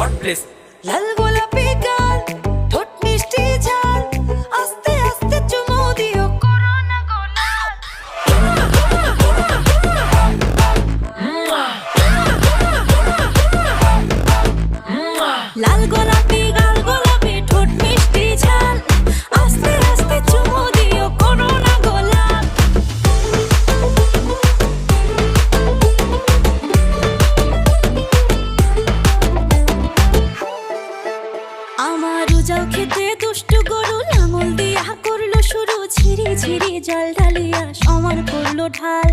Hot place. লাল গোলাপি গাল, ঠোঁট মিষ্টি ঝাল, আস্তে আস্তে চুমু দিও করোনা গোলাপ। লাল গোলাপি গাল গোলাপি ঠোঁট মিষ্টি ঝাল, আস্তে আস্তে চুমু দিও করোনা গোলাপ। আমার উজাও খেতে দুষ্টু গরু লাঙল দিয়া করলো শুরু, ঝিরি ঝিরি জল ঢালিয়া সমান করলো ঢাল।